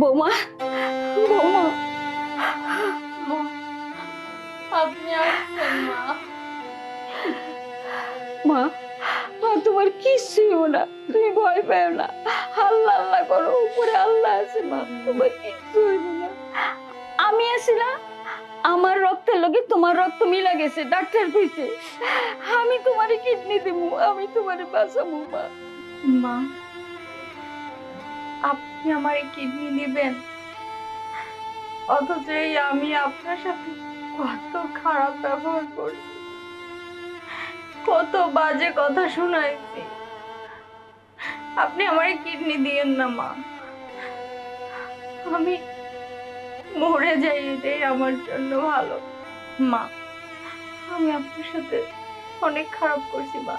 বৌমা, বৌমা, মা, আপনি আসছেন মা। মা, মা তোমার কিচ্ছুই হলো না, তুমি ভয় পেও না। আল্লাহ আল্লাহ করো, উপরে আল্লাহ আছে মা, তোমার কিচ্ছু হইব না। আমি আছি না, আমার রক্তের লগে তোমার রক্ত মিলা গেছে, ডাক্তার কইছে আমি তোমারে কিডনি দেবো, আমি তোমারে বাঁচাবো মা। মা, আপনি আমার কিডনি দিবেন, অথচ এই আমি আপনার সাথে কত খারাপ ব্যবহার করছি, কত বাজে কথা শুনাইছি। আপনি আমার কিডনি দিয়েন না মা, আমি মরে যাই এটাই আমার জন্য ভালো। মা, আমি আপনার সাথে অনেক খারাপ করছি মা,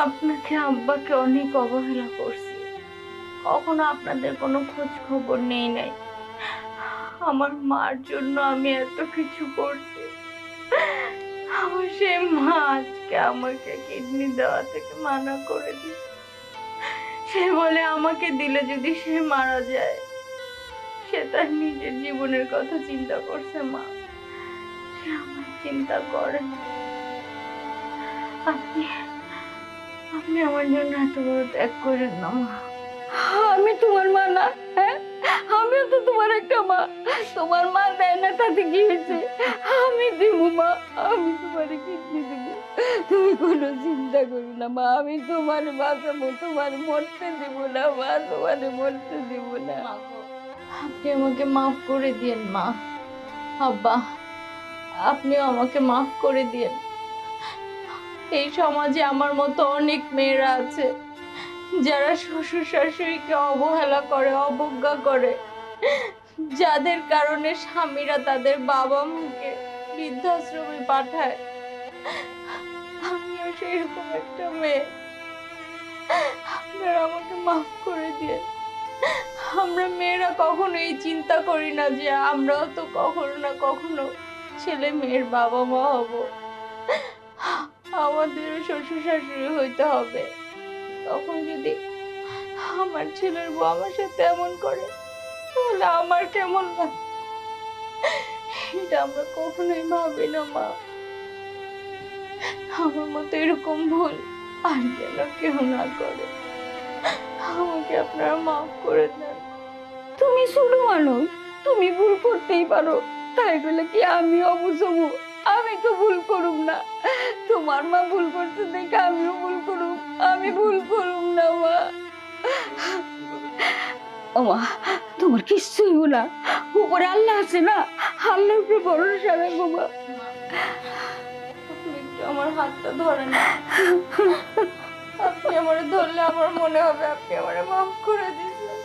আপনাকে আব্বাকে অনেক অবহেলা করছি, কখনো আপনাদের কোনো খোঁজ খবর নেই নাই। আমার মার জন্য আমি এত কিছু করছি, আমার সেই মা আজকে আমাকে কিডনি দেওয়া থেকে মানা করে দিচ্ছে। সে বলে আমাকে দিলে যদি সে মারা যায়, সে তার নিজের জীবনের কথা চিন্তা করছে মা, সে আমার চিন্তা করে না। আপনি আপনি আমার জন্য এত বড় ত্যাগ করেন না মা। আমি তোমার মা না? হ্যাঁ, আমিও তো তোমার একটা মা। তোমার মা দেয় না তাতে কি হয়েছে? আমি দিব মা, আমি তোমারে কিডনি দিব। তুমি কোনো চিন্তা করো না মা, আমি তোমার বাঁচাবো, তোমার মরতে দিব না মা, তোমারে মরতে দিব না। মা গো, আপনি আমাকে মাফ করে দিয়েন মা। আব্বা, আপনিও আমাকে মাফ করে দিয়েন। এই সমাজে আমার মতো অনেক মেয়েরা আছে যারা শ্বশুর শাশুড়িকে অবহেলা করে, অবজ্ঞা করে, যাদের কারণে স্বামীরা তাদের বাবা মাকে বৃদ্ধাশ্রমে পাঠায়। আমিও সেরকম একটা মেয়ে, আপনারা আমাকে মাফ করে দিয়ে। আমরা মেয়েরা কখনো এই চিন্তা করি না যে আমরাও তো কখনো না কখনো ছেলে মেয়ের বাবা মা হব, আমাদেরও শ্বশুর শাশুড়ি হইতে হবে। তখন যদি আমার ছেলের বউ আমার সাথে এমন করে, তাহলে আমার কেমন লাগে? এটা আমরা কখনোই ভাবি না মা। আমার মতো এরকম ভুল আর যেন কেউ না করে। আমাকে আপনারা মাফ করে দেন। তুমি ছোট মানুষ, তুমি ভুল করতেই পারো, তাই বলে কি আমি অবুঝবো? আমি তো ভুল করুম না, তোমার মা ভুল করছে দেখে আমিও ভুল করুম, আমি ভুল করুম না মা। ও মা, তোমার কিচ্ছুই হইব না, উপরে আল্লাহ আছে না, আল্লাহর উপরে ভরসা রাখো মা। আপনি একটু আমার হাতটা ধরেন না। আপনি আমারে ধরলে আমার মনে হবে আপনি আমারে মাফ করে দিয়েছেন।